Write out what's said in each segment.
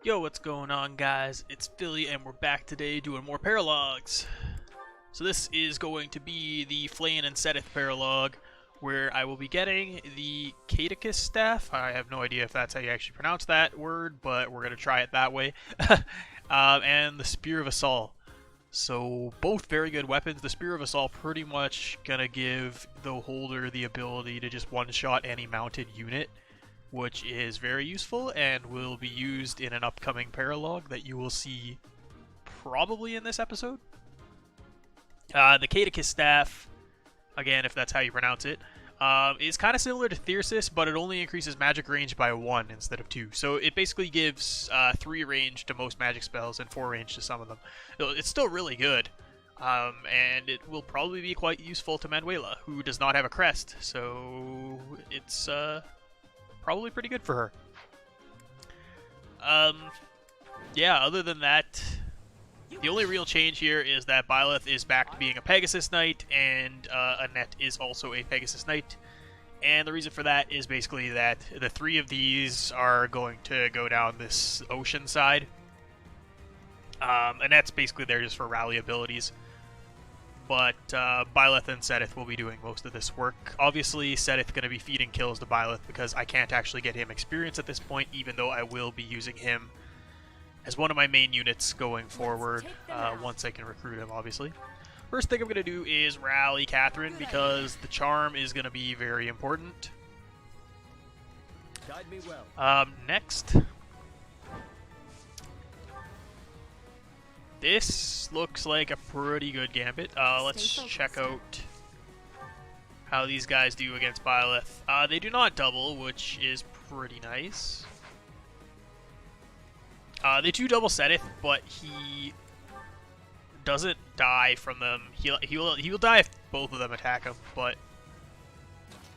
Yo, what's going on, guys? It's Philly, and we're back today doing more paralogues. So this is going to be the Flayn and Seteth paralogue, where I will be getting the Katakis Staff. I have no idea if that's how you actually pronounce that word, but we're going to try it that way. And the Spear of Assal. So both very good weapons. The Spear of Assal pretty much going to give the holder the ability to just one-shot any mounted unit, which is very useful and will be used in an upcoming paralogue that you will see probably in this episode. The Katakis Staff, again, if that's how you pronounce it, is kind of similar to Thyrsis, but it only increases magic range by 1 instead of 2. So it basically gives 3 range to most magic spells and 4 range to some of them. It's still really good, and it will probably be quite useful to Manuela, who does not have a crest, so it's probably pretty good for her. Yeah, other than that, the only real change here is that Byleth is back to being a Pegasus Knight, and Annette is also a Pegasus Knight. And the reason for that is basically that the 3 of these are going to go down this ocean side. Annette's basically there just for rally abilities. But Byleth and Seteth will be doing most of this work. Obviously, Seteth going to be feeding kills to Byleth because I can't actually get him experience at this point, even though I will be using him as one of my main units going forward once I can recruit him, obviously. First thing I'm going to do is rally Catherine because the charm is going to be very important. Guide me well. Next, this looks like a pretty good gambit. Let's check out how these guys do against Byleth. They do not double, which is pretty nice. They do double Seteth, but he doesn't die from them. He will die if both of them attack him, but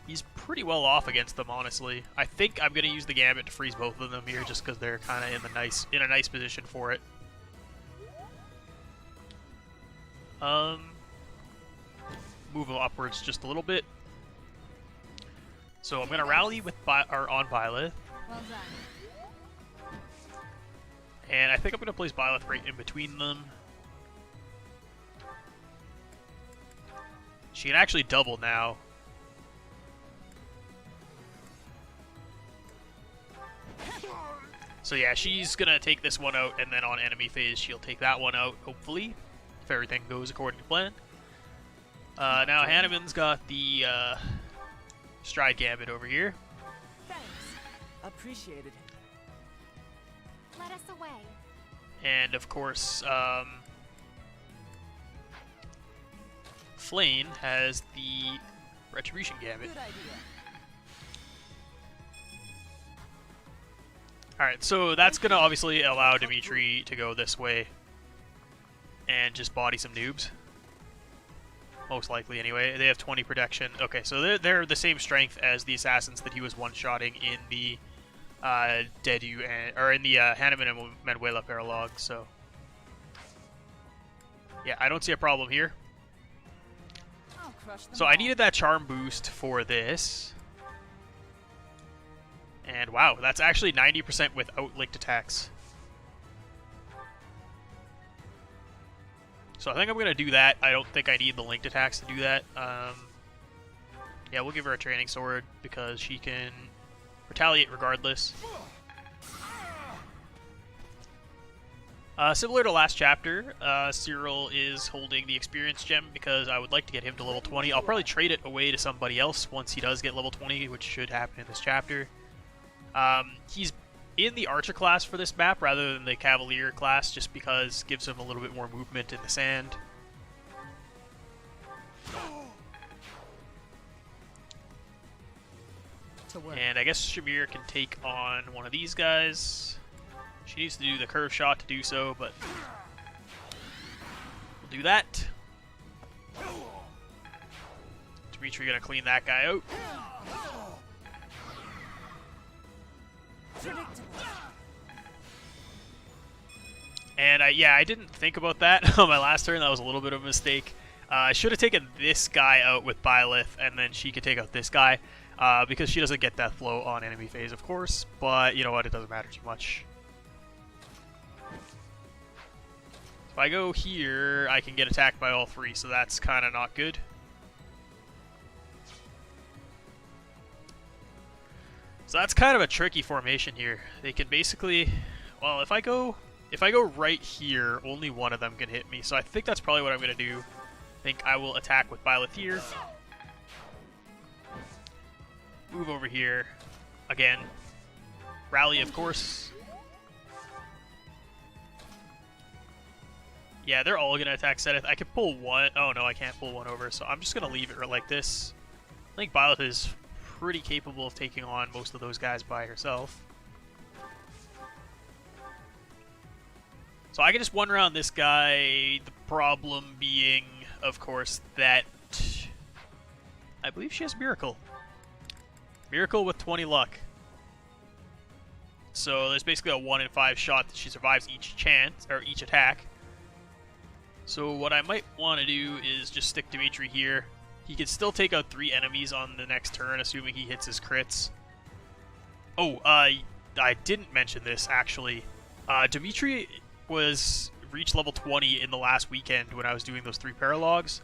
he's pretty well off against them, honestly. I think I'm gonna use the gambit to freeze both of them here, just because they're kind of in a nice position for it. Move upwards just a little bit. So I'm gonna rally with on Byleth. Well done. And I think I'm going to place Byleth right in between them. She can actually double now. So yeah, she's going to take this one out, and then on enemy phase she'll take that one out, hopefully, if everything goes according to plan. Now Hanneman's got the Stride Gambit over here. Thanks. Appreciated. Let us away. And of course, Flayn has the Retribution Gambit. Good idea. Alright, so that's going to obviously allow Dimitri to go this way and just body some noobs. Most likely, anyway. They have 20 protection. Okay, so they're the same strength as the assassins that he was one-shotting in the Dedu or in the Hanneman and Manuela paralogue, so yeah, I don't see a problem here. I'll crush them So I all. needed that charm boost for this, and wow, that's actually 90% without linked attacks. So I think I'm gonna do that. I don't think I need the linked attacks to do that. Yeah, we'll give her a training sword because she can retaliate regardless. Similar to last chapter, Cyril is holding the experience gem because I would like to get him to level 20. I'll probably trade it away to somebody else once he does get level 20, which should happen in this chapter. He's in the Archer class for this map rather than the Cavalier class, just because it gives him a little bit more movement in the sand. And I guess Shamir can take on one of these guys. She needs to do the curve shot to do so, but we'll do that. Dimitri gonna clean that guy out. And yeah, I didn't think about that on my last turn. That was a little bit of a mistake. I should have taken this guy out with Byleth, and then she could take out this guy. Because she doesn't get death flow on enemy phase, of course, but you know what, it doesn't matter too much. If I go here, I can get attacked by all three, so that's kind of not good. So that's kind of a tricky formation here. They can basically, well, if I go right here, only one of them can hit me. So I think that's probably what I'm going to do. I think I will attack with Byleth here. Move over here. Again. Rally, of course. Yeah, they're all going to attack Seteth. I could pull one. Oh, no, I can't pull one over. So I'm just going to leave it like this. I think Byleth is pretty capable of taking on most of those guys by herself. So I can just one round this guy. The problem being, of course, that I believe she has Miracle. Miracle with 20 luck. So there's basically a 1 in 5 shot that she survives each chance, or each attack. So what I might want to do is just stick Dimitri here. He can still take out 3 enemies on the next turn, assuming he hits his crits. Oh, I didn't mention this, actually. Dimitri reached level 20 in the last weekend when I was doing those 3 paralogues.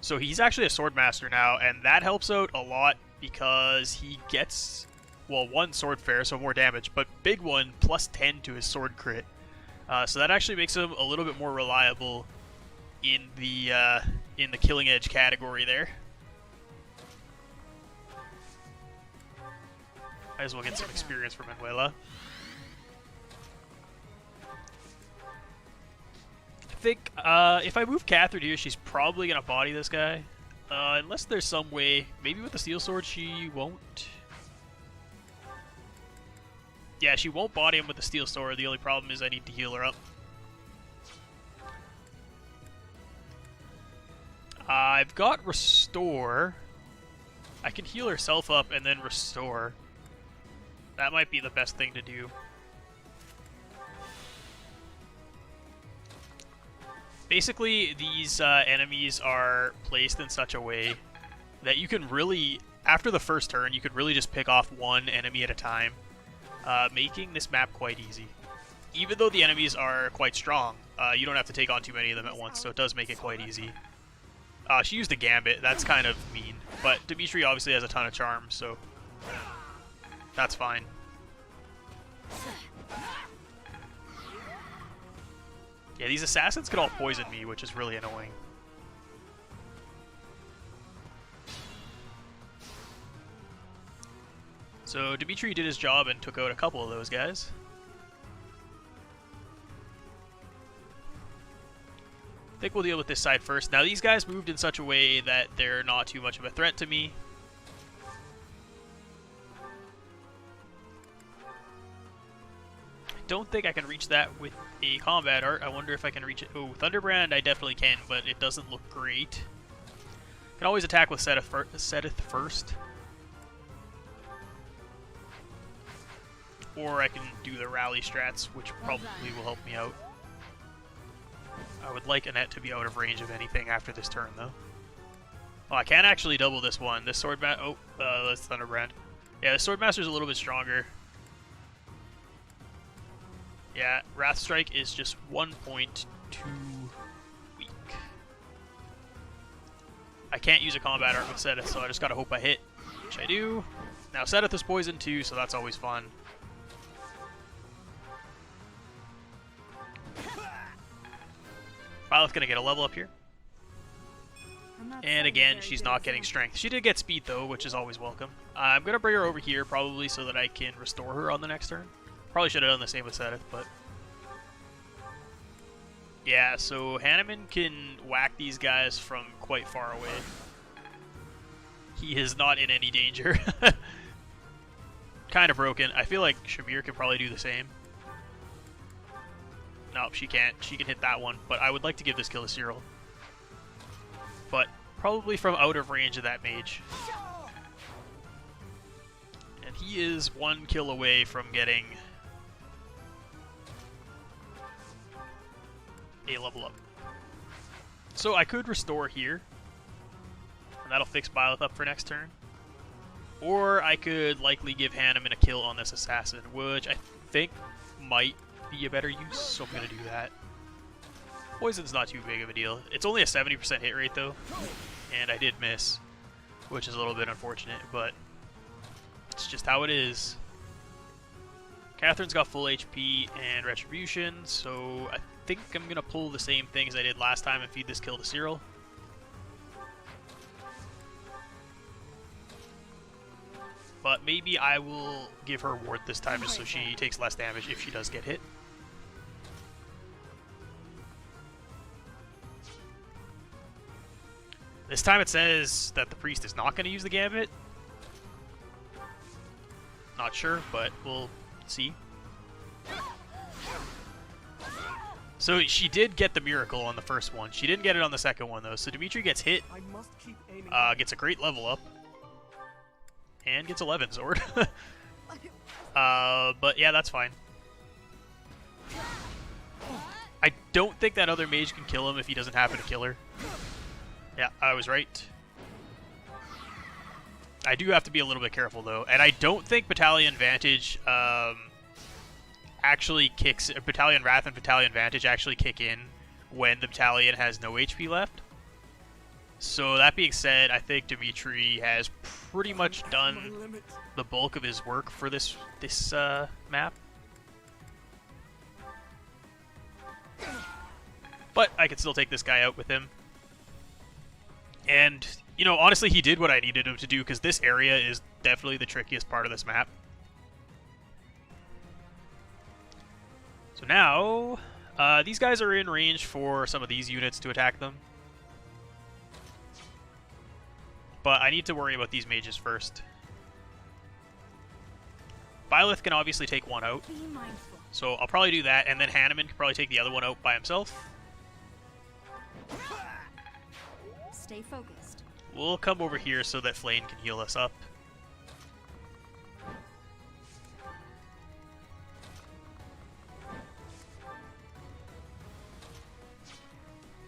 So he's actually a swordmaster now, and that helps out a lot because he gets, well, 1 sword fair, so more damage, but big one, plus 10 to his sword crit. So that actually makes him a little bit more reliable in the killing edge category there. Might as well get some experience from Manuela. I think if I move Catherine here, she's probably going to body this guy. Unless there's some way, maybe with the steel sword she won't. Yeah, she won't body him with the steel sword. The only problem is I need to heal her up. I've got Restore. I can heal herself up and then Restore. That might be the best thing to do. Basically, these enemies are placed in such a way that you can really, after the first turn, you could really just pick off one enemy at a time, making this map quite easy. Even though the enemies are quite strong, you don't have to take on too many of them at once, so it does make it quite easy. She used a Gambit, that's kind of mean, but Dimitri obviously has a ton of charm, so that's fine. Yeah, these assassins could all poison me, which is really annoying. So Dimitri did his job and took out a couple of those guys. I think we'll deal with this side first. Now these guys moved in such a way that they're not too much of a threat to me. Don't think I can reach that with a combat art. I wonder if I can reach it. Oh, Thunderbrand I definitely can, but it doesn't look great. Can always attack with Seteth first. Or I can do the rally strats, which probably will help me out. I would like Annette to be out of range of anything after this turn, though. Oh, I can actually double this one. This Swordmaster... Oh, that's Thunderbrand. Yeah, the Swordmaster's a little bit stronger. Yeah, Wrath Strike is just 1.2 weak. I can't use a combat art with Seteth, so I just gotta hope I hit, which I do. Now Seteth is poisoned too, so that's always fun. Violet's gonna get a level up here. And again, she's not getting strength. She did get speed though, which is always welcome. I'm gonna bring her over here probably so that I can restore her on the next turn. Probably should have done the same with Seteth, but... Yeah, so Hanneman can whack these guys from quite far away. He is not in any danger. Kind of broken. I feel like Shamir can probably do the same. No, she can't. She can hit that one, but I would like to give this kill to Cyril. But probably from out of range of that mage. And he is 1 kill away from getting a level up. So I could restore here, and that'll fix Byleth up for next turn. Or I could likely give Hanneman a kill on this assassin, which I think might be a better use, so I'm going to do that. Poison's not too big of a deal. It's only a 70% hit rate though, and I did miss, which is a little bit unfortunate, but it's just how it is. Catherine's got full HP and Retribution, so I think I'm going to pull the same thing as I did last time and feed this kill to Cyril. But maybe I will give her ward this time just so she takes less damage if she does get hit. This time it says that the priest is not going to use the gambit. Not sure, but we'll see. So she did get the miracle on the first one. She didn't get it on the second one though. So Dimitri gets hit, gets a great level up, and gets 11 sword. But yeah, that's fine. I don't think that other mage can kill him if he doesn't happen to kill her. Yeah, I was right. I do have to be a little bit careful though, and I don't think Battalion Vantage actually kicks. Battalion Wrath and Battalion Vantage actually kick in when the battalion has no HP left. So that being said, I think Dimitri has pretty much done the bulk of his work for this map. But I can still take this guy out with him. And, you know, honestly, he did what I needed him to do, because this area is definitely the trickiest part of this map. So now, these guys are in range for some of these units to attack them. But I need to worry about these mages first. Byleth can obviously take one out. So I'll probably do that, and then Hanneman can probably take the other one out by himself. Stay focused. We'll come over here so that Flayn can heal us up.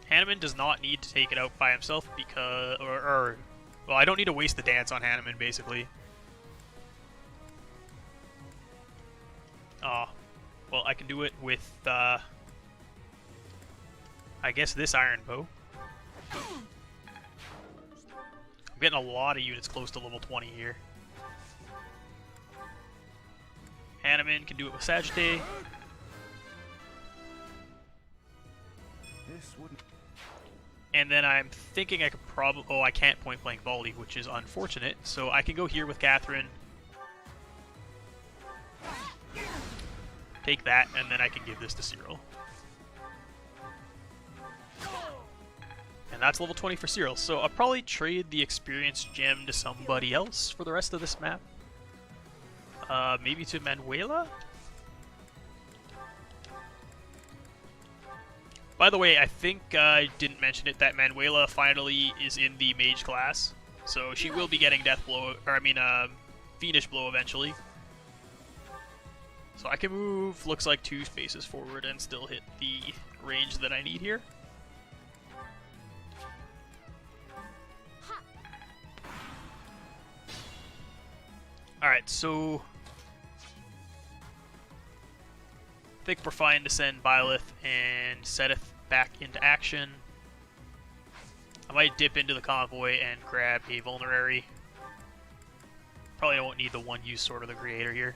Hanneman does not need to take it out by himself because, well, I don't need to waste the dance on Hanneman, basically. Well, I can do it with, I guess this iron bow. I'm getting a lot of units close to level 20 here. Hanneman can do it with Sagittae. And then I'm thinking I could probably... Oh, I can't point-blank volley, which is unfortunate. So I can go here with Catherine. Take that, and then I can give this to Cyril. And that's level 20 for Cyril. So I'll probably trade the experience gem to somebody else for the rest of this map. Maybe to Manuela? By the way, I think I didn't mention it, that Manuela finally is in the mage class. So she will be getting Death Blow, or I mean, Fiendish Blow eventually. So I can move, looks like 2 spaces forward and still hit the range that I need here. Alright, so I think we're fine to send Byleth and Seteth back into action. I might dip into the convoy and grab a Vulnerary. Probably won't need the one-use Sword of the Creator here.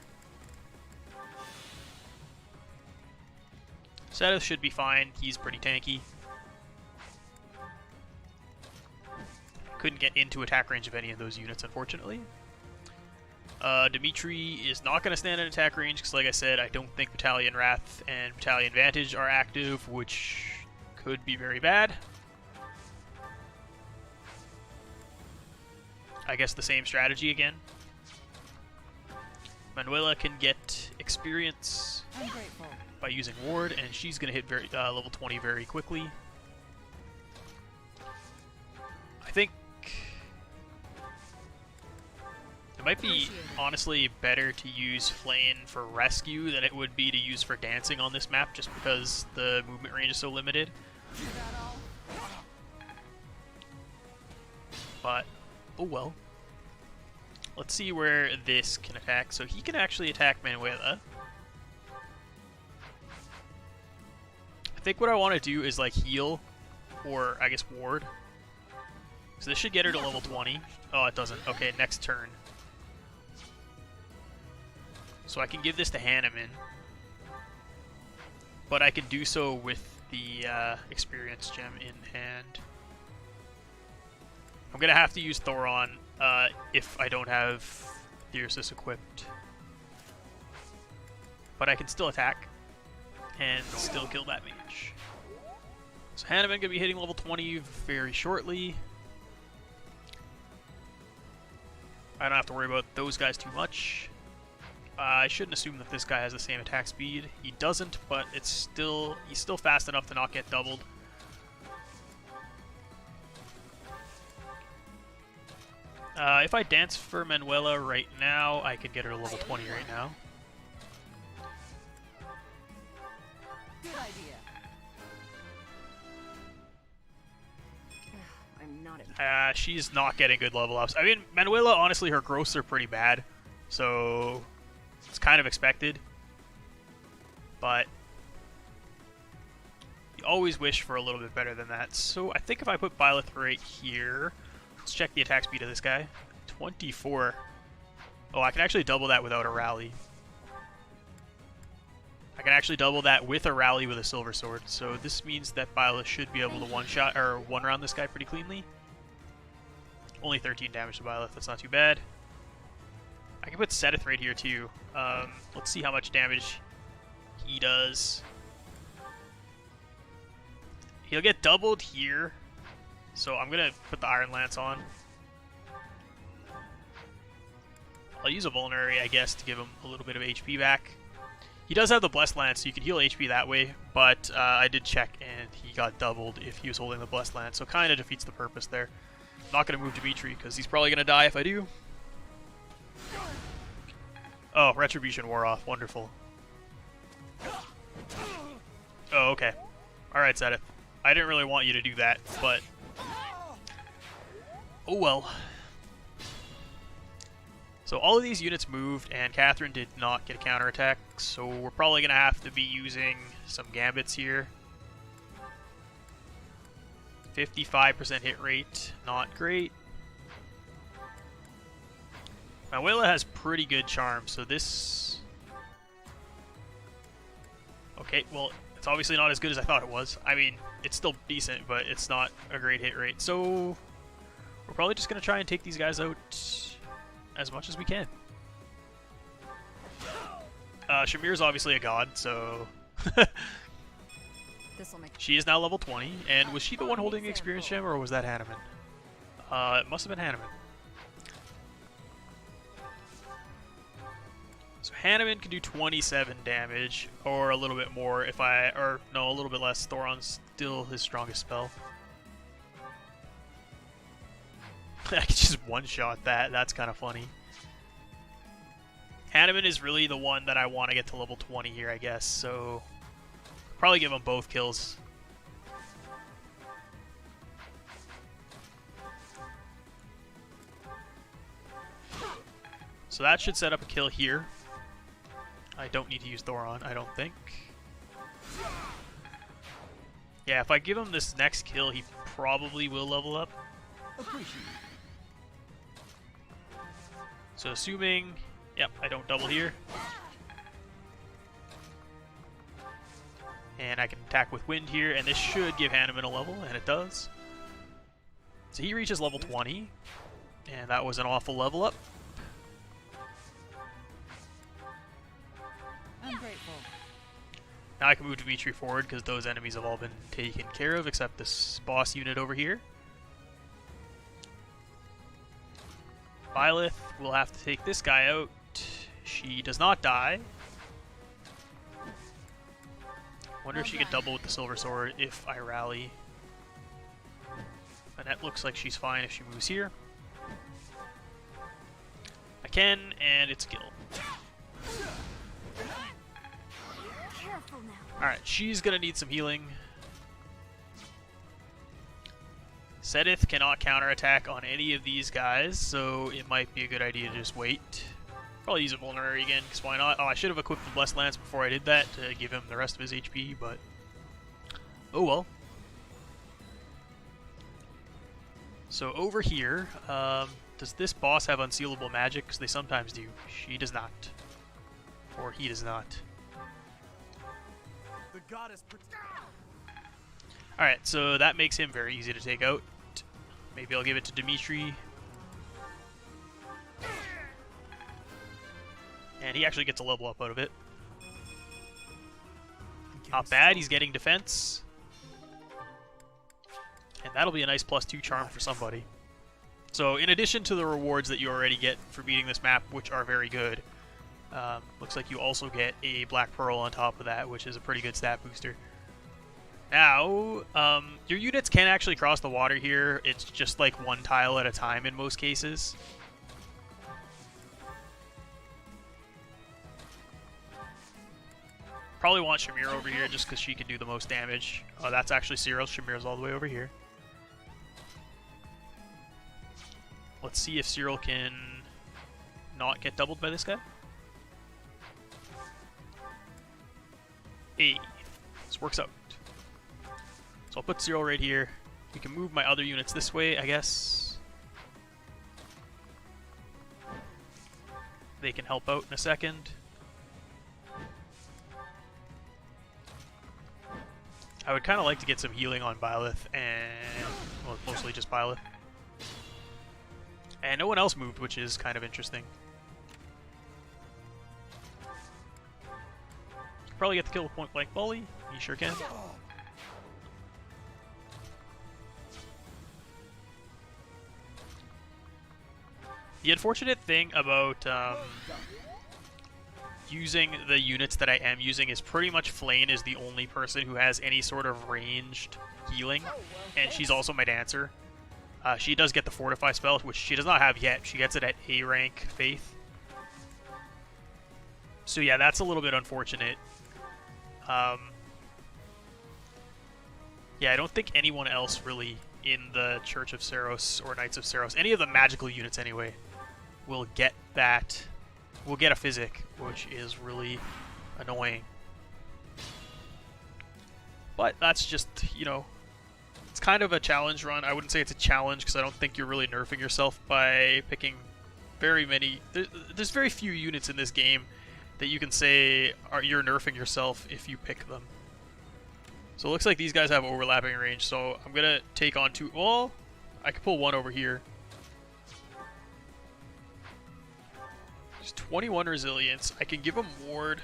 Seteth should be fine, he's pretty tanky. Couldn't get into attack range of any of those units, unfortunately. Dimitri is not going to stand in attack range because, like I said, I don't think Battalion Wrath and Battalion Vantage are active, which could be very bad. I guess the same strategy again. Manuela can get experience by using Ward, and she's going to hit level 20 very quickly. I think it might be, honestly, better to use Flayn for rescue than it would be to use for dancing on this map, just because the movement range is so limited. But, oh well. Let's see where this can attack. So he can actually attack Manuela. I think what I want to do is like heal, or I guess ward. So this should get her to level 20. Oh, it doesn't. Okay, next turn. So I can give this to Hanneman, but I can do so with the experience gem in hand. I'm gonna have to use Thoron if I don't have Theosis equipped, but I can still attack and still kill that mage. So Hanneman gonna be hitting level 20 very shortly. I don't have to worry about those guys too much. I shouldn't assume that this guy has the same attack speed. He doesn't, but he's still fast enough to not get doubled. If I dance for Manuela right now, I could get her to level 20 right now. Good idea. I'm not. She's not getting good level ups. I mean, Manuela, honestly, her growths are pretty bad, so it's kind of expected. But you always wish for a little bit better than that. So I think if I put Byleth right here, let's check the attack speed of this guy. 24. Oh, I can actually double that without a rally. I can actually double that with a rally with a silver sword. So this means that Byleth should be able to one-shot or one-round this guy pretty cleanly. Only 13 damage to Byleth. That's not too bad. I can put Seteth right here too. Let's see how much damage he does. He'll get doubled here. So I'm going to put the Iron Lance on. I'll use a Vulnerary, I guess, to give him a little bit of HP back. He does have the Blessed Lance, so you can heal HP that way, but I did check, and he got doubled if he was holding the Blessed Lance, so kind of defeats the purpose there. I'm not going to move Dimitri, because he's probably going to die if I do. Oh, Retribution wore off. Wonderful. Oh, okay. Alright, Seteth. I didn't really want you to do that, but oh well. So all of these units moved, and Catherine did not get a counterattack, so we're probably going to have to be using some gambits here. 55% hit rate, not great. Manuela has pretty good charm, so this... Okay, well, it's obviously not as good as I thought it was. I mean, it's still decent, but it's not a great hit rate. So we're probably just going to try and take these guys out as much as we can. Shamir's obviously a god, so she is now level 20. And was she the one holding the experience gem, or was that Hanneman? It must have been Hanneman. So Hanneman can do 27 damage, or a little bit more if I, or no, a little bit less. Thoron's still his strongest spell. I can just one-shot that. That's kind of funny. Hanneman is really the one that I want to get to level 20 here, I guess. So probably give him both kills. So that should set up a kill here. I don't need to use Thoron, I don't think. Yeah, if I give him this next kill, he probably will level up. So assuming, yep, I don't double here. And I can attack with wind here, and this should give Hanneman a level, and it does. So he reaches level 20, and that was an awful level up. I'm grateful. Now I can move Dimitri forward, because those enemies have all been taken care of, except this boss unit over here. Byleth will have to take this guy out. She does not die. Wonder if she could double with the silver sword if I rally. Annette looks like she's fine if she moves here. I can, and it's a kill. Alright, she's gonna need some healing. Seteth cannot counterattack on any of these guys, so it might be a good idea to just wait. Probably use a Vulnerary again, because why not? Oh, I should have equipped the Blessed Lance before I did that to give him the rest of his HP, but Oh well. So over here, does this boss have unsealable magic? Because they sometimes do. She does not. Or he does not. The goddess. Alright, so that makes him very easy to take out. Maybe I'll give it to Dimitri. And he actually gets a level up out of it. Not bad, he's getting defense. And that'll be a nice +2 charm for somebody. So in addition to the rewards that you already get for beating this map, which are very good, looks like you also get a Black Pearl on top of that, which is a pretty good stat booster. Now, your units can actually cross the water here. It's just like one tile at a time in most cases. Probably want Shamir over here just because she can do the most damage. Oh, that's actually Cyril. Shamir's all the way over here. Let's see if Cyril can not get doubled by this guy. Hey, this works out. So I'll put Cyril right here. We can move my other units this way, I guess. They can help out in a second. I would kind of like to get some healing on Byleth, and well, mostly just Byleth. And no one else moved, which is kind of interesting. Probably get the kill with point blank volley. You sure can. The unfortunate thing about using the units that I am using is pretty much Flayn is the only person who has any sort of ranged healing, and she's also my dancer. She does get the Fortify spell, which she does not have yet. She gets it at A rank Faith. So yeah, that's a little bit unfortunate. Yeah, I don't think anyone else really in the Church of Seros or Knights of Seros, any of the magical units anyway, will get that. Will get a physic, which is really annoying. But that's just, you know, it's kind of a challenge run. I wouldn't say it's a challenge because I don't think you're really nerfing yourself by picking very many. There's very few units in this game that you can say you're nerfing yourself if you pick them. So it looks like these guys have overlapping range, so I'm going to take on two. Well, I could pull one over here. There's 21 resilience. I can give him ward.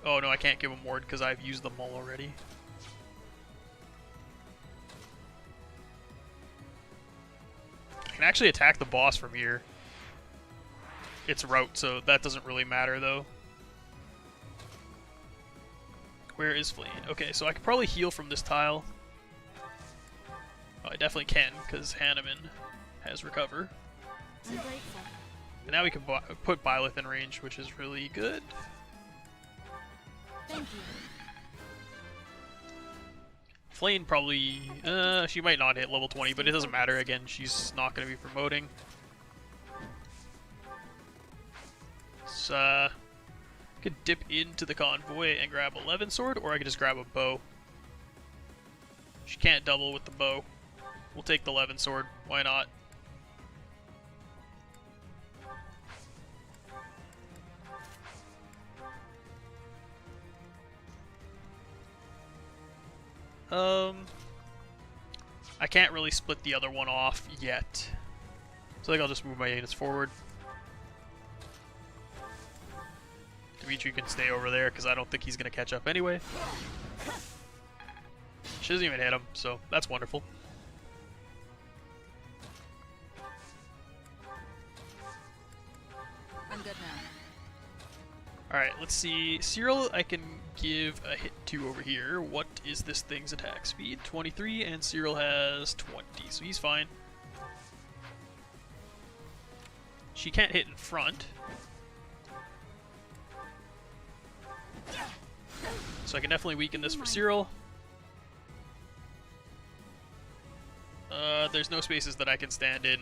Oh no, I can't give him ward because I've used them all already. I can actually attack the boss from here. It's route, so that doesn't really matter though. Where is Flayn? Okay, so I could probably heal from this tile. Oh, I definitely can, because Hanneman has recover. I'm grateful. And now we can put Byleth in range, which is really good. Thank you. Flayn probably... she might not hit level 20, but it doesn't matter. Again, she's not going to be promoting. So, I could dip into the convoy and grab 11 sword, or I could just grab a bow. She can't double with the bow. We'll take the 11 sword. Why not? I can't really split the other one off yet. So I think I'll just move my units forward. Dimitri can stay over there because I don't think he's going to catch up anyway. She doesn't even hit him, so that's wonderful. I'm good now. Alright, let's see. Cyril, I can give a hit to over here. What is this thing's attack speed? 23, and Cyril has 20, so he's fine. She can't hit in front. So I can definitely weaken this for Cyril. There's no spaces that I can stand in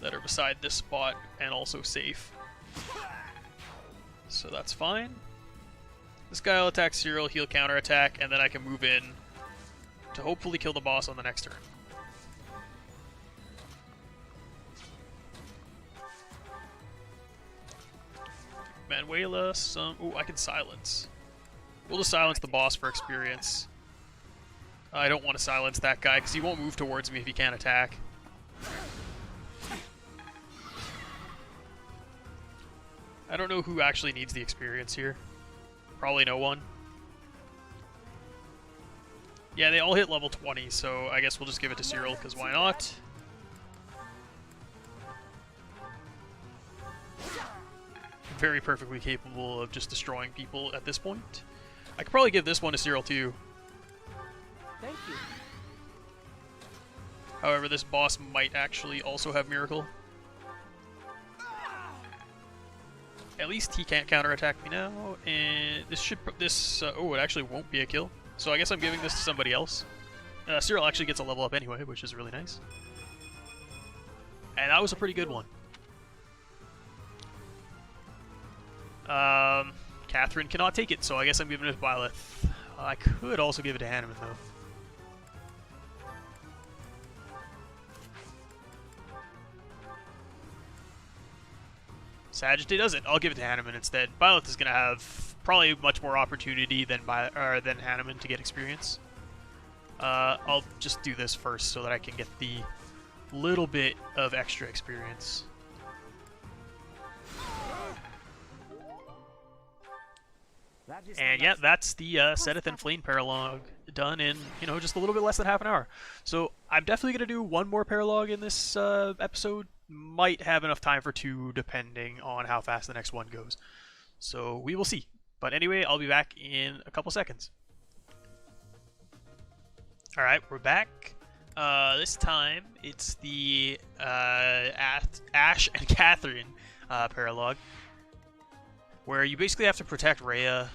that are beside this spot and also safe. So that's fine. This guy will attack Cyril, he'll counterattack, and then I can move in to hopefully kill the boss on the next turn. Manuela, some... Ooh, I can silence. We'll just silence the boss for experience. I don't want to silence that guy, because he won't move towards me if he can't attack. I don't know who actually needs the experience here. Probably no one. Yeah, they all hit level 20, so I guess we'll just give it to Cyril, because why not? Very perfectly capable of just destroying people at this point. I could probably give this one to Cyril too. Thank you. However, this boss might actually also have Miracle. At least he can't counterattack me now, and oh, it actually won't be a kill. So I guess I'm giving this to somebody else. Cyril actually gets a level up anyway, which is really nice. And that was a pretty good one. Catherine cannot take it, so I guess I'm giving it to Violet. I could also give it to Hanneman, though. Sagittary does it. I'll give it to Hanneman instead. Violet is going to have probably much more opportunity than Hanneman to get experience. I'll just do this first so that I can get the little bit of extra experience. And yeah, that's the Seteth and Flayn paralogue done in, just a little bit less than half an hour. So I'm definitely going to do one more paralogue in this episode. Might have enough time for two, depending on how fast the next one goes. So we will see. But anyway, I'll be back in a couple seconds. Alright, we're back. This time, it's the Ashe and Catherine paralogue, where you basically have to protect Rhea,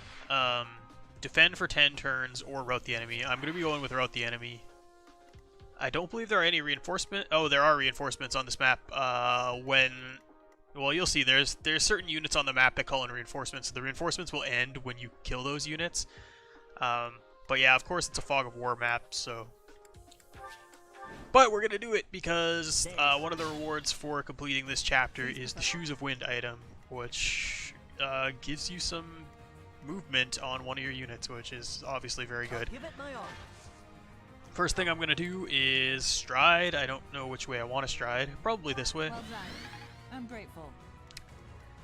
defend for 10 turns, or rout the enemy. I'm going to be going with rout the enemy. I don't believe there are any reinforcements. Oh, there are reinforcements on this map. Well, you'll see. There's certain units on the map that call in reinforcements. The reinforcements will end when you kill those units. But yeah, of course, it's a Fog of War map, so... But we're going to do it because one of the rewards for completing this chapter is the Shoes of Wind item, which gives you some movement on one of your units, which is obviously very good. Give it my all. First thing I'm going to do is stride. I don't know which way I want to stride. Probably this way. Well done. I'm grateful.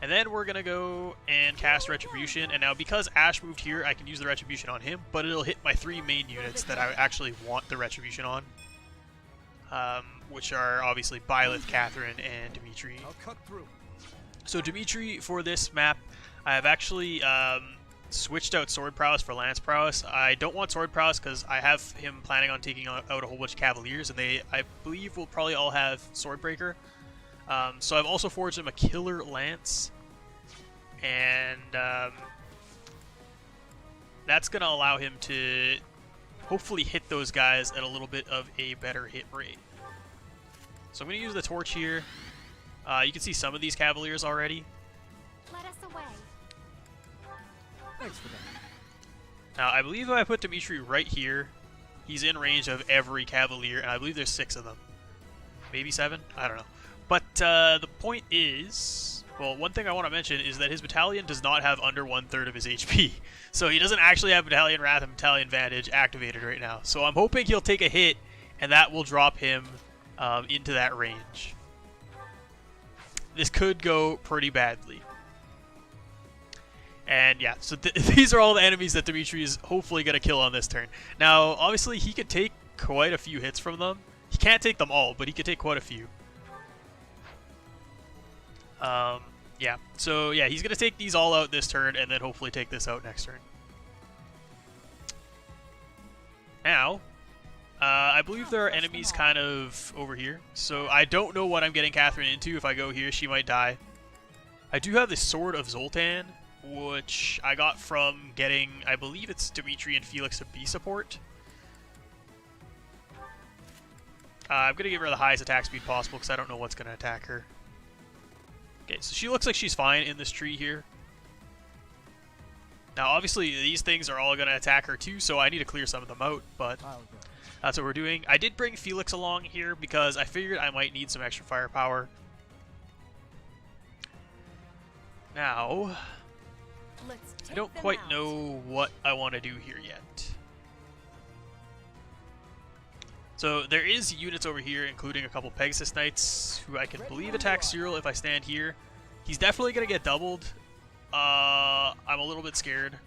And then we're going to go and cast Retribution. And now because Ashe moved here, I can use the Retribution on him, but it'll hit my 3 main units that I actually want the Retribution on. Which are obviously Byleth, Catherine, and Dimitri. I'll cut through. So Dimitri, for this map, I have actually switched out Sword Prowess for Lance Prowess. I don't want Sword Prowess because I have him planning on taking out a whole bunch of Cavaliers, and they, I believe, will probably all have Swordbreaker. So I've also forged him a Killer Lance, and that's going to allow him to hopefully hit those guys at a little bit of a better hit rate. So I'm going to use the torch here. You can see some of these Cavaliers already. Let us away. Thanks for that. Now, I believe if I put Dimitri right here, he's in range of every Cavalier, and I believe there's 6 of them. Maybe 7? I don't know. But the point is, well, one thing I want to mention is that his battalion does not have under 1/3 of his HP. So he doesn't actually have Battalion Wrath and Battalion Vantage activated right now. So I'm hoping he'll take a hit, and that will drop him into that range. This could go pretty badly. And yeah, so these are all the enemies that Dimitri is hopefully going to kill on this turn. Now, obviously, he could take quite a few hits from them. He can't take them all, but he could take quite a few. Yeah, so yeah, he's going to take these all out this turn, and then hopefully take this out next turn. Now, I believe there are enemies kind of over here, so I don't know what I'm getting Catherine into. If I go here, she might die. I do have the Sword of Zoltan, which I got from getting, I believe it's Dimitri and Felix to be support. I'm going to give her the highest attack speed possible because I don't know what's going to attack her. Okay, so she looks like she's fine in this tree here. Now, obviously, these things are all going to attack her too, so I need to clear some of them out, but that's what we're doing. I did bring Felix along here because I figured I might need some extra firepower. Now, I don't quite know what I want to do here yet. So there is units over here, including a couple Pegasus Knights, who I can believe attack Cyril if I stand here. He's definitely going to get doubled. I'm a little bit scared.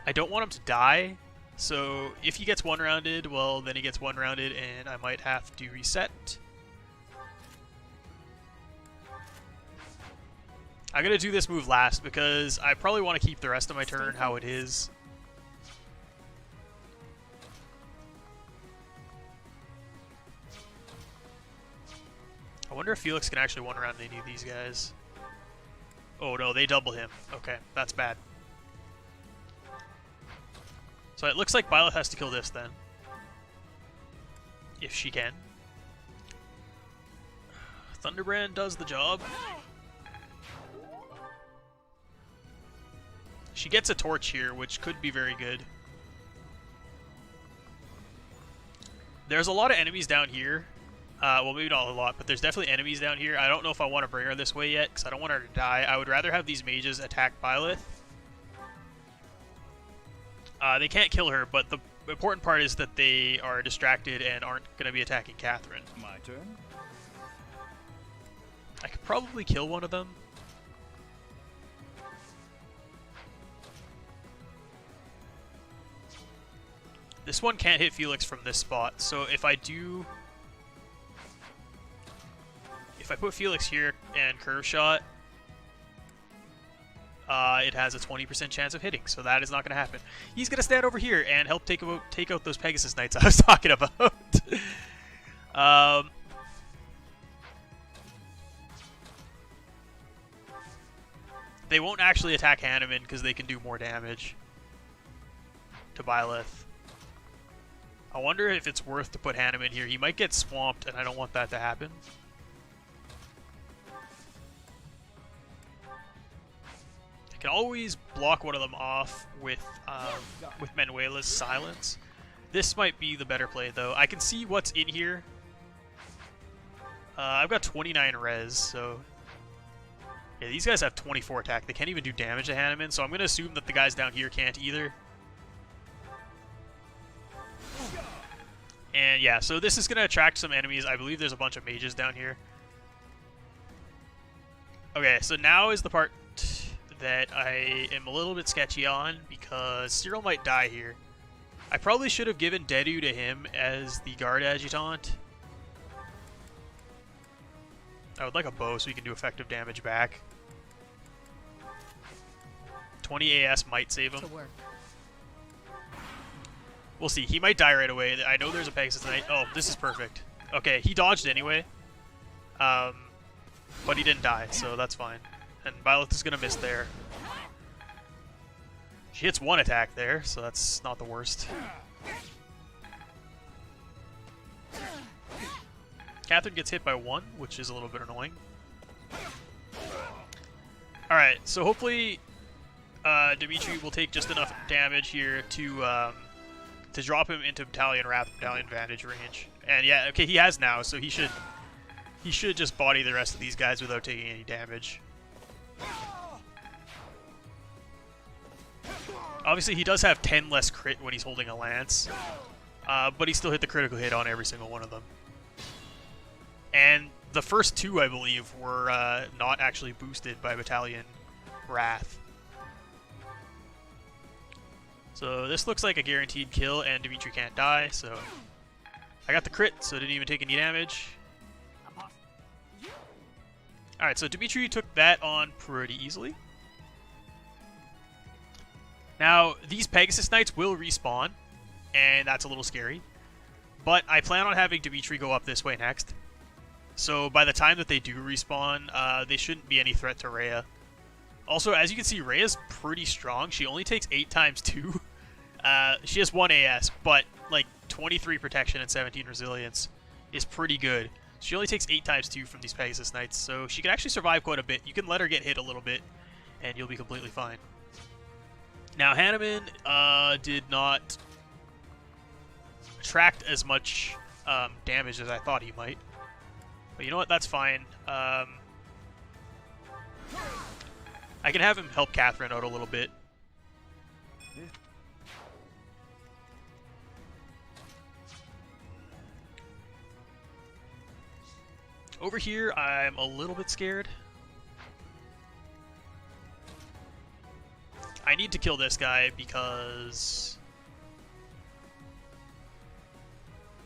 I don't want him to die, so if he gets one-rounded, well, then he gets one-rounded, and I might have to reset. I'm going to do this move last, because I probably want to keep the rest of my turn how it is. I wonder if Felix can actually one-round any of these guys. Oh no, they double him. Okay, that's bad. So it looks like Byleth has to kill this then. If she can. Thunderbrand does the job. She gets a torch here, which could be very good. There's a lot of enemies down here. Well, maybe not a lot, but there's definitely enemies down here. I don't know if I want to bring her this way yet, because I don't want her to die. I would rather have these mages attack Byleth. They can't kill her, but the important part is that they are distracted and aren't going to be attacking Catherine. My turn. I could probably kill one of them. This one can't hit Felix from this spot, so if I do... If I put Felix here and curve shot, it has a 20% chance of hitting, so that is not going to happen. He's going to stand over here and help take out those Pegasus Knights I was talking about. They won't actually attack Hanneman because they can do more damage to Byleth. I wonder if it's worth to put Hanneman here. He might get swamped, and I don't want that to happen. I can always block one of them off with Manuela's Silence. This might be the better play, though. I can see what's in here. I've got 29 res, so... Yeah, these guys have 24 attack. They can't even do damage to Hanneman, so I'm going to assume that the guys down here can't either. And yeah, so this is going to attract some enemies. I believe there's a bunch of mages down here. Okay, so now is the part that I am a little bit sketchy on, because Cyril might die here. I probably should have given Dedu to him as the guard adjutant. I would like a bow so he can do effective damage back. 20 AS might save him. We'll see. He might die right away. I know there's a Pegasus Knight. Oh, this is perfect. Okay, he dodged anyway. But he didn't die, so that's fine. And Byleth is going to miss there. She hits one attack there, so that's not the worst. Catherine gets hit by one, which is a little bit annoying. Alright, so hopefully Dimitri will take just enough damage here to drop him into Battalion Wrath, Battalion Vantage range. And yeah, okay, he has now, so he should just body the rest of these guys without taking any damage. Obviously, he does have 10 less crit when he's holding a lance, but he still hit the critical hit on every single one of them. And the first two, I believe, were not actually boosted by Battalion Wrath. So this looks like a guaranteed kill, and Dimitri can't die, so... I got the crit, so didn't even take any damage. Alright, so Dimitri took that on pretty easily. Now, these Pegasus Knights will respawn, and that's a little scary. But I plan on having Dimitri go up this way next. So by the time that they do respawn, they shouldn't be any threat to Rhea. Also, as you can see, Rhea's pretty strong. She only takes 8 times 2. She has 1 AS, but like 23 protection and 17 resilience is pretty good. She only takes 8 times 2 from these Pegasus Knights, so she can actually survive quite a bit. You can let her get hit a little bit, and you'll be completely fine. Now, Hanneman did not attract as much damage as I thought he might. But you know what? That's fine. I can have him help Catherine out a little bit. Over here, I'm a little bit scared. I need to kill this guy because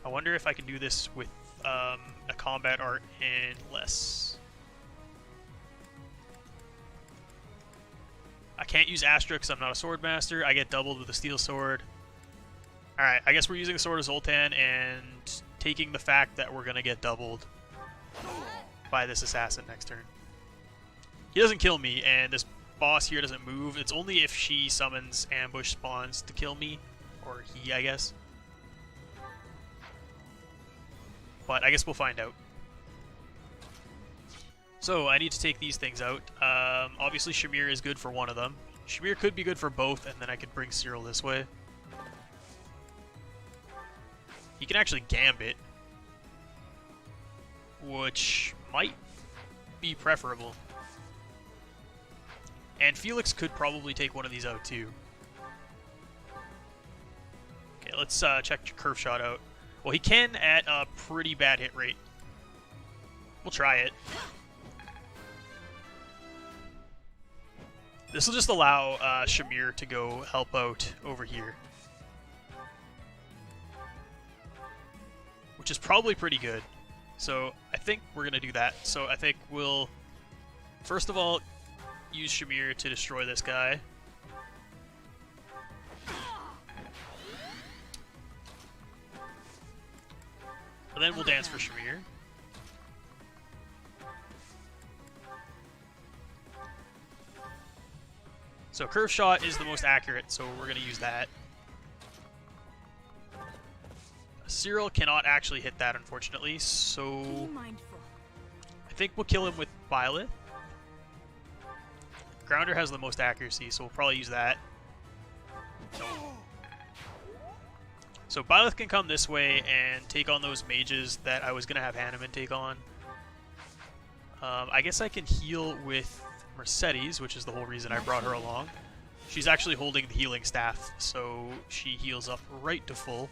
I wonder if I can do this with a combat art and less. I can't use Astra because I'm not a sword master. I get doubled with a steel sword. Alright, I guess we're using the Sword of Zoltan and taking the fact that we're going to get doubled by this assassin next turn. He doesn't kill me, and this boss here doesn't move. It's only if she summons ambush spawns to kill me. Or he, I guess. But I guess we'll find out. So, I need to take these things out. Obviously, Shamir is good for one of them. Shamir could be good for both, and then I could bring Cyril this way. He can actually Gambit, which might be preferable. And Felix could probably take one of these out, too. Okay, let's check Curve Shot out. Well, he can at a pretty bad hit rate. We'll try it. This will just allow Shamir to go help out over here. Which is probably pretty good. So I think we're going to do that. So I think we'll, first of all, use Shamir to destroy this guy. And then we'll dance for Shamir. So Curve Shot is the most accurate, so we're going to use that. Cyril cannot actually hit that, unfortunately, so I think we'll kill him with Byleth. Grounder has the most accuracy, so we'll probably use that. So Byleth can come this way and take on those mages that I was going to have Hanneman take on. I guess I can heal with Mercedes, which is the whole reason I brought her along. She's actually holding the healing staff, so she heals up right to full.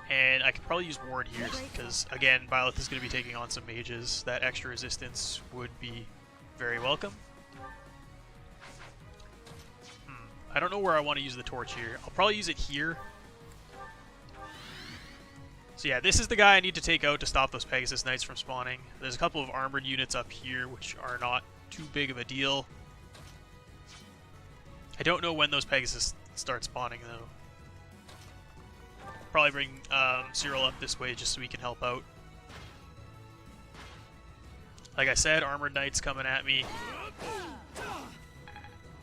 And I could probably use Ward here, because, again, Byleth is going to be taking on some mages. That extra resistance would be very welcome. I don't know where I want to use the torch here. I'll probably use it here. So yeah, this is the guy I need to take out to stop those Pegasus Knights from spawning. There's a couple of armored units up here, which are not too big of a deal. I don't know when those Pegasus start spawning, though. Probably bring Cyril up this way just so we can help out. Like I said, armored knights coming at me.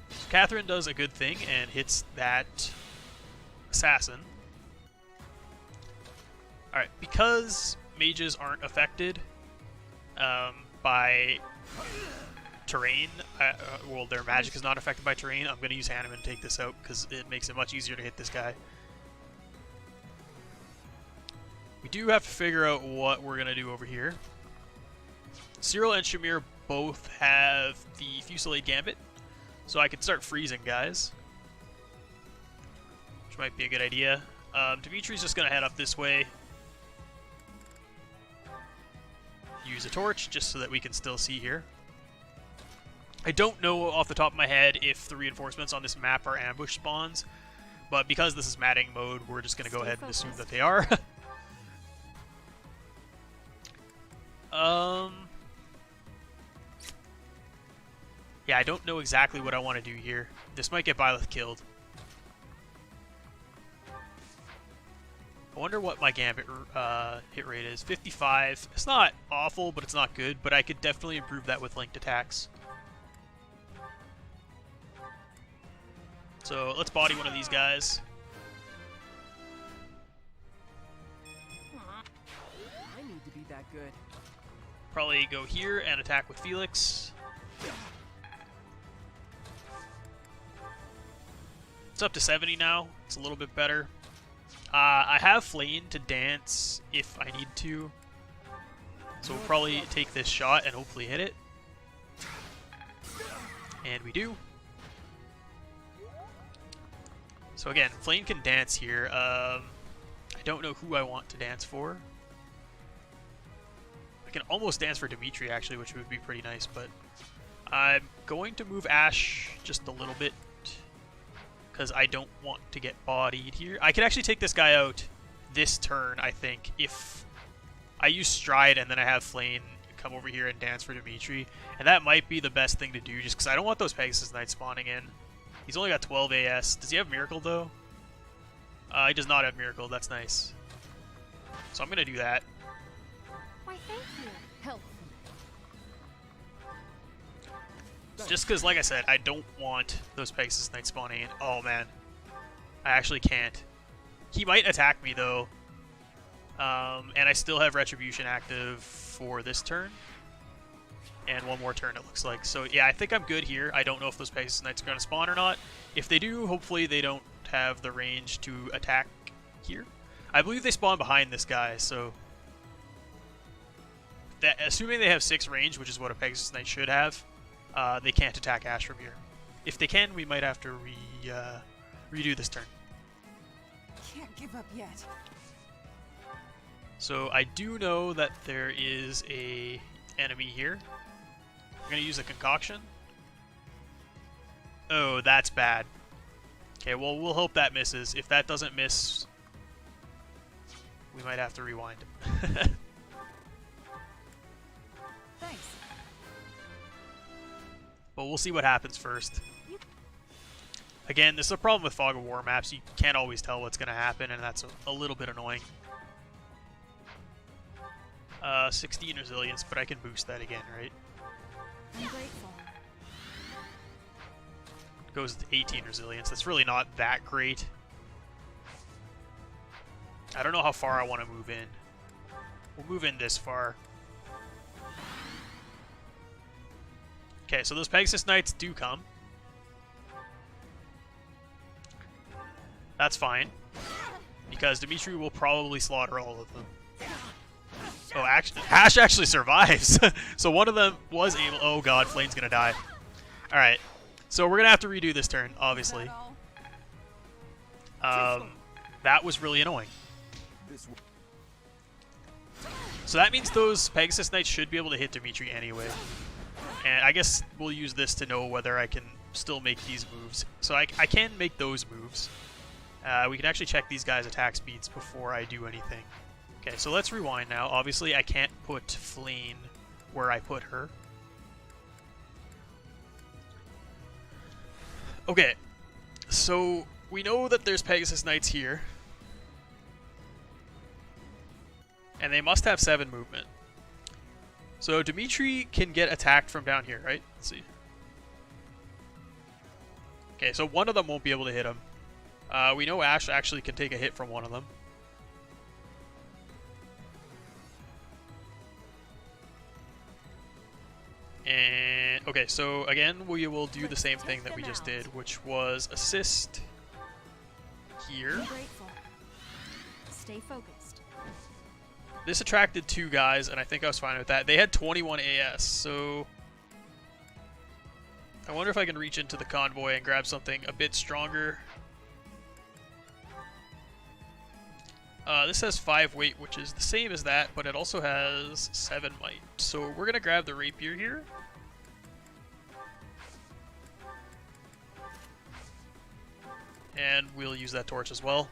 So Catherine does a good thing and hits that assassin. Alright, because mages aren't affected by terrain, well, their magic is not affected by terrain, I'm going to use Hanneman to take this out because it makes it much easier to hit this guy. We do have to figure out what we're going to do over here. Cyril and Shamir both have the Fusillade Gambit, so I can start freezing guys, which might be a good idea. Dimitri's just going to head up this way. Use a torch just so that we can still see here. I don't know off the top of my head if the reinforcements on this map are ambush spawns, but because this is Maddening mode, we're just going to go ahead and assume that they are. Yeah, I don't know exactly what I want to do here. This might get Byleth killed. I wonder what my Gambit hit rate is. 55. It's not awful, but it's not good. But I could definitely improve that with linked attacks. So let's body one of these guys. I need to be that good. Probably go here and attack with Felix. It's up to 70 now. It's a little bit better. I have Flayn to dance if I need to. So we'll probably take this shot and hopefully hit it. And we do. So again, Flayn can dance here. I don't know who I want to dance for. I can almost dance for Dimitri actually, which would be pretty nice, but I'm going to move Ashe just a little bit because I don't want to get bodied here. I could actually take this guy out this turn, I think, if I use Stride and then I have Flayn come over here and dance for Dimitri. And that might be the best thing to do just because I don't want those Pegasus Knights spawning in. He's only got 12 AS. Does he have Miracle though? He does not have Miracle. That's nice. So I'm going to do that. Why, thank you. Help. Just because, like I said, I don't want those Pegasus Knights spawning in. Oh, man. I actually can't. He might attack me, though. And I still have Retribution active for this turn. And one more turn, it looks like. So, yeah, I think I'm good here. I don't know if those Pegasus Knights are going to spawn or not. If they do, hopefully they don't have the range to attack here. I believe they spawn behind this guy, so... assuming they have 6 range, which is what a Pegasus Knight should have, they can't attack Ashe from here. If they can, we might have to redo this turn. Can't give up yet. So I do know that there is a enemy here. I'm going to use a concoction. Oh, that's bad. Okay, well, we'll hope that misses. If that doesn't miss, we might have to rewind. Thanks. But we'll see what happens first. Again, this is a problem with Fog of War maps. You can't always tell what's going to happen, and that's a little bit annoying. 16 resilience, but I can boost that again, right? I'm grateful. Goes to 18 resilience. That's really not that great. I don't know how far I want to move in. We'll move in this far. Okay, so those Pegasus Knights do come. That's fine, because Dimitri will probably slaughter all of them. Oh, Ashe actually survives. So one of them was able... Oh god, Flayn's gonna die. Alright, so we're gonna have to redo this turn, obviously. That was really annoying. So that means those Pegasus Knights should be able to hit Dimitri anyway. And I guess we'll use this to know whether I can still make these moves. So I can make those moves. We can actually check these guys' attack speeds before I do anything. Okay, so let's rewind now. Obviously, I can't put Flayn where I put her. Okay, so we know that there's Pegasus Knights here. And they must have 7 movement. So Dimitri can get attacked from down here, right? Let's see. Okay, so one of them won't be able to hit him. We know Ashe actually can take a hit from one of them. And okay, so again, we will do the same thing that we just did, which was assist here. I'm grateful. Stay focused. This attracted 2 guys, and I think I was fine with that. They had 21 AS, so I wonder if I can reach into the convoy and grab something a bit stronger. This has 5 weight, which is the same as that, but it also has 7 might. So we're going to grab the rapier here. And we'll use that torch as well.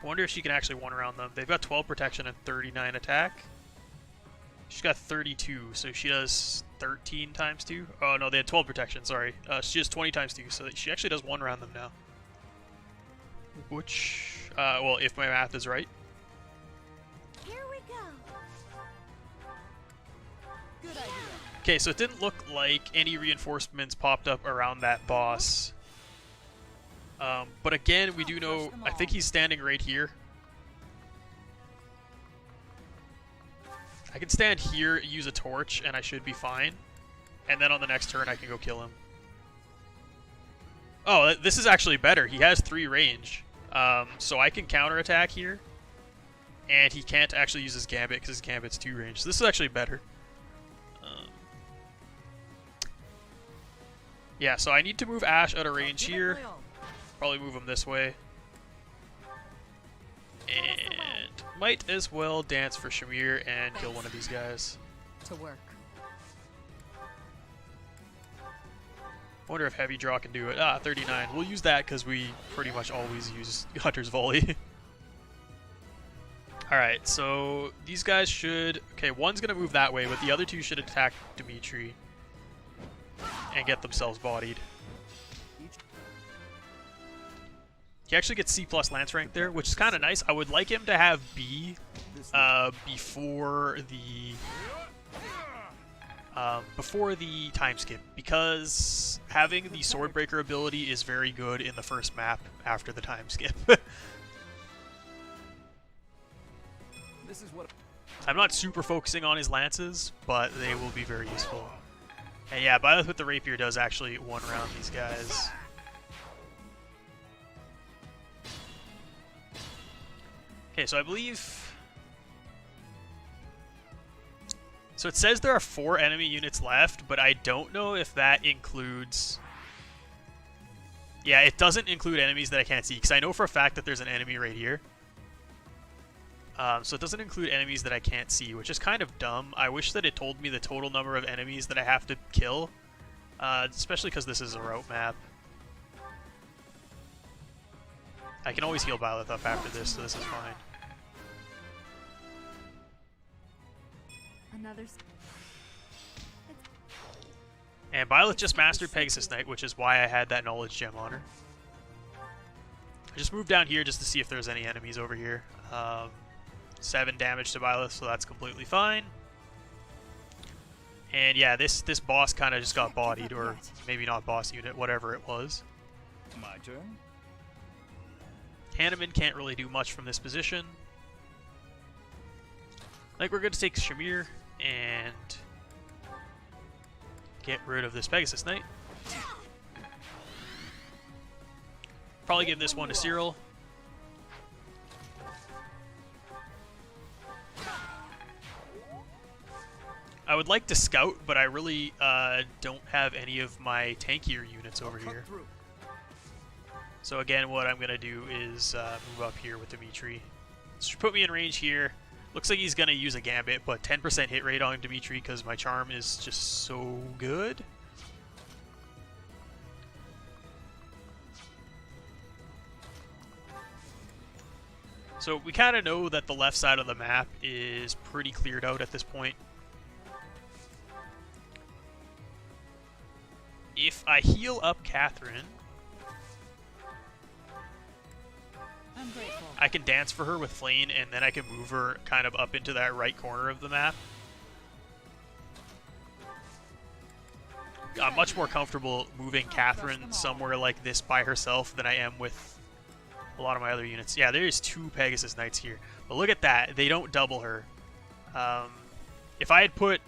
I wonder if she can actually one around them. They've got 12 protection and 39 attack. She's got 32, so she does 13 times 2. Oh no, they had 12 protection, sorry. She does 20 times 2, so she actually does 1 around them now. Which, well, if my math is right. Here we go. Good idea. Okay, so it didn't look like any reinforcements popped up around that boss. But again, we do know, I think he's standing right here. I can stand here, use a torch, and I should be fine. And then on the next turn, I can go kill him. Oh, this is actually better. He has 3 range. So I can counterattack here. And he can't actually use his Gambit because his Gambit's 2 range. So this is actually better. Yeah, so I need to move Ashe out of range here. Probably move him this way. And might as well dance for Shamir and kill one of these guys. To work. Wonder if Heavy Draw can do it. Ah, 39. We'll use that because we pretty much always use Hunter's Volley. Alright, so these guys should... Okay, one's going to move that way, but the other 2 should attack Dimitri and get themselves bodied. He actually gets C+ Lance rank there, which is kind of nice. I would like him to have B before the time skip, because having the Swordbreaker ability is very good in the first map after the time skip. This is what I'm not super focusing on his lances, but they will be very useful. And yeah, Byleth with the Rapier does actually one-round these guys. Okay, so I believe... So it says there are 4 enemy units left, but I don't know if that includes... Yeah, it doesn't include enemies that I can't see, because I know for a fact that there's an enemy right here. So it doesn't include enemies that I can't see, which is kind of dumb. I wish that it told me the total number of enemies that I have to kill, especially because this is a route map. I can always heal Byleth up after this, so this is fine. And Byleth just mastered Pegasus Knight, which is why I had that knowledge gem on her. I just moved down here just to see if there's any enemies over here. 7 damage to Byleth, so that's completely fine. And yeah, this boss kind of just got bodied, or maybe not boss unit, whatever it was. my turn. Hanneman can't really do much from this position. I think we're going to take Shamir and get rid of this Pegasus Knight. Probably give this one to Cyril. I would like to scout, but I really don't have any of my tankier units over here. So again, what I'm going to do is move up here with Dimitri. This should put me in range here. Looks like he's going to use a Gambit, but 10% hit rate on Dimitri because my charm is just so good. So we kind of know that the left side of the map is pretty cleared out at this point. If I heal up Catherine, I'm grateful. I can dance for her with Flayn, and then I can move her kind of up into that right corner of the map. I'm much more comfortable moving Catherine somewhere like this by herself than I am with a lot of my other units. Yeah, there's 2 Pegasus Knights here. But look at that. They don't double her. If I had put...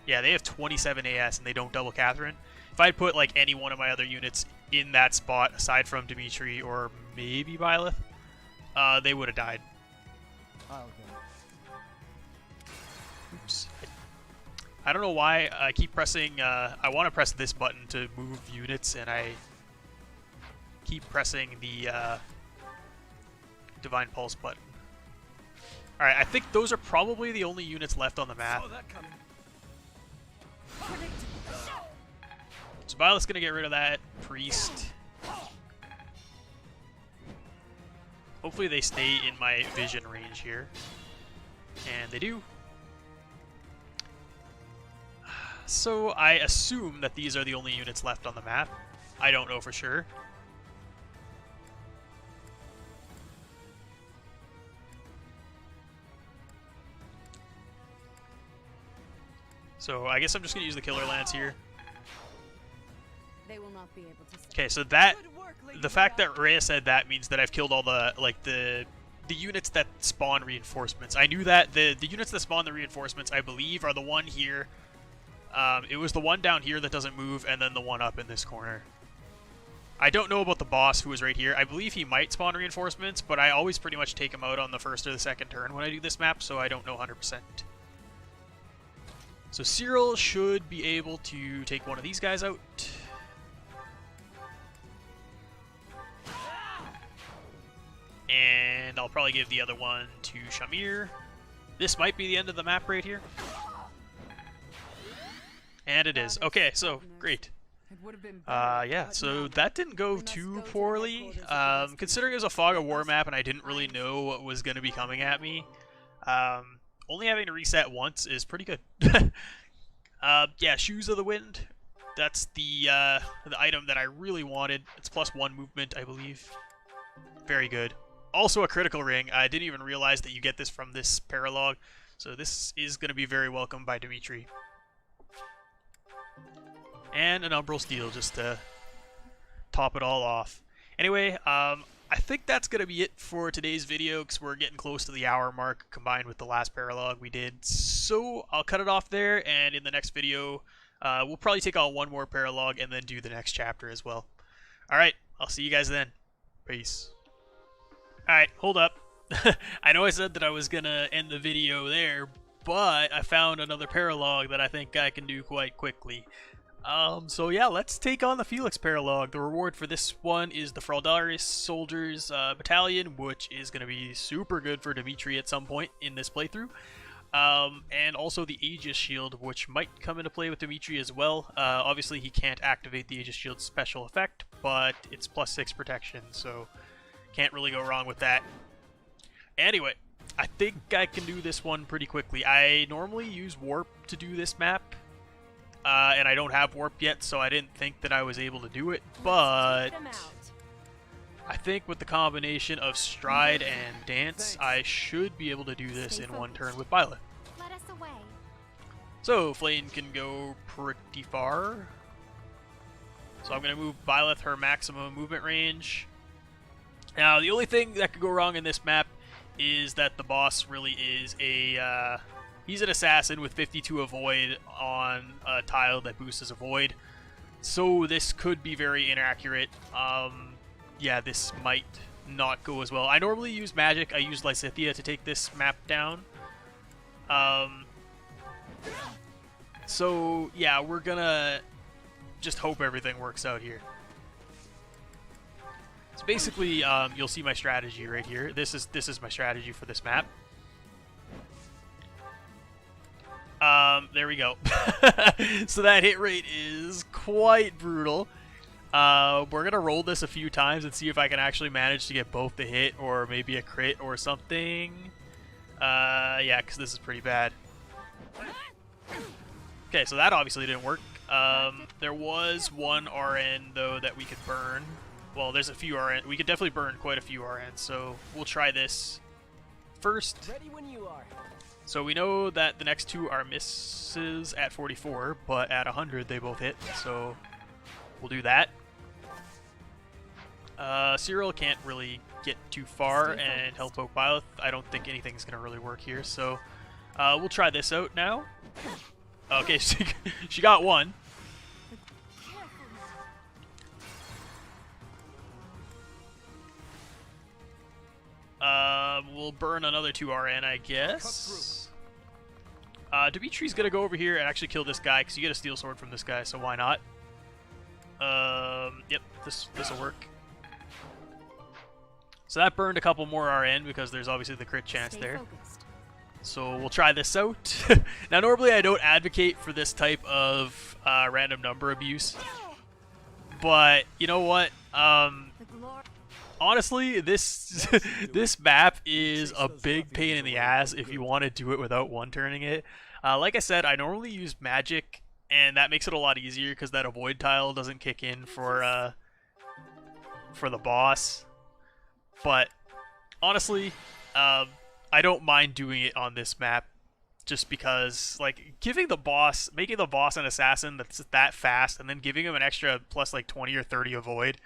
Yeah, they have 27 AS and they don't double Catherine. If I had put like any one of my other units in that spot, aside from Dimitri or maybe Byleth, they would have died. I'll go. Oops. I don't know why I keep pressing... I want to press this button to move units, and I keep pressing the Divine Pulse button. Alright, I think those are probably the only units left on the map. Saw that coming. So Byleth's gonna get rid of that priest. Hopefully they stay in my vision range here. And they do. So I assume that these are the only units left on the map. I don't know for sure. So I guess I'm just gonna use the Killer Lance here. They will not be able to. Okay, so that the fact that Rhea said that means that I've killed all the the units that spawn reinforcements. I knew that the units that spawn the reinforcements, I believe, are the one here. It was the one down here that doesn't move, and then the one up in this corner. I don't know about the boss who is right here. I believe he might spawn reinforcements, but I always pretty much take him out on the first or the second turn when I do this map, so I don't know 100%. So Cyril should be able to take one of these guys out. And I'll probably give the other one to Shamir. This might be the end of the map right here. And it is. Okay, so great. Yeah, so that didn't go too poorly. Considering it was a Fog of War map and I didn't really know what was going to be coming at me, only having to reset once is pretty good. Yeah, Shoes of the Wind. That's the item that I really wanted. It's +1 movement, I believe. Very good. Also a critical ring. I didn't even realize that you get this from this paralogue, so this is going to be very welcome by Dimitri. And an Umbral Steel just to top it all off. Anyway, I think that's going to be it for today's video because we're getting close to the hour mark combined with the last paralogue we did. So I'll cut it off there, and in the next video, we'll probably take on one more paralogue and then do the next chapter as well. Alright, I'll see you guys then. Peace. Alright, hold up. I know I said that I was going to end the video there, but I found another paralogue that I think I can do quite quickly. So yeah, let's take on the Felix Paralog. The reward for this one is the Fraldaris Soldiers Battalion, which is going to be super good for Dimitri at some point in this playthrough. And also the Aegis Shield, which might come into play with Dimitri as well. Obviously he can't activate the Aegis Shield special effect, but it's +6 protection, so can't really go wrong with that. Anyway, I think I can do this one pretty quickly. I normally use Warp to do this map. And I don't have Warp yet, so I didn't think that I was able to do it, but I think with the combination of Stride and Dance, I should be able to do this in one turn with Byleth. So, Flayn can go pretty far. So I'm going to move Byleth her maximum movement range. Now, the only thing that could go wrong in this map is that the boss really is a... he's an assassin with 52 avoid on a tile that boosts his avoid. So this could be very inaccurate. Yeah, this might not go as well. I normally use magic. I use Lysithea to take this map down. So yeah, we're gonna just hope everything works out here. So basically, you'll see my strategy right here. This is my strategy for this map. There we go. So that hit rate is quite brutal. We're gonna roll this a few times and see if I can actually manage to get both the hit or maybe a crit or something. Yeah, because this is pretty bad. Okay, so that obviously didn't work. There was one RN though that we could burn. Well, there's a few RN. We could definitely burn quite a few RNs, so we'll try this first. Ready when you are. So we know that the next two are misses at 44, but at 100 they both hit, so we'll do that. Cyril can't really get too far and help poke Byleth. I don't think anything's going to really work here, so we'll try this out now. Okay, she got one. We'll burn another 2 RN, I guess. Dimitri's gonna go over here and actually kill this guy, because you get a steel sword from this guy, so why not? Yep, this'll work. So that burned a couple more RN, because there's obviously the crit chance there. So we'll try this out. Now, normally I don't advocate for this type of random number abuse, but you know what? Honestly, this this map is a big pain in the ass if you want to do it without one-turning it. Like I said, I normally use magic, and that makes it a lot easier because that avoid tile doesn't kick in for the boss. But honestly, I don't mind doing it on this map just because, like, making the boss an assassin that's that fast, and then giving him an extra plus like 20 or 30 avoid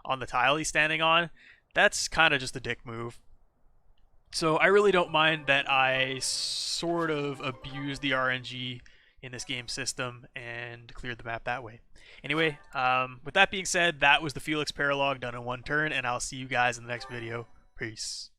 on the tile he's standing on, that's kind of just a dick move. So I really don't mind that I sort of abuse the RNG in this game system and cleared the map that way. Anyway, with that being said, that was the Felix Paralog done in one turn, and I'll see you guys in the next video. Peace.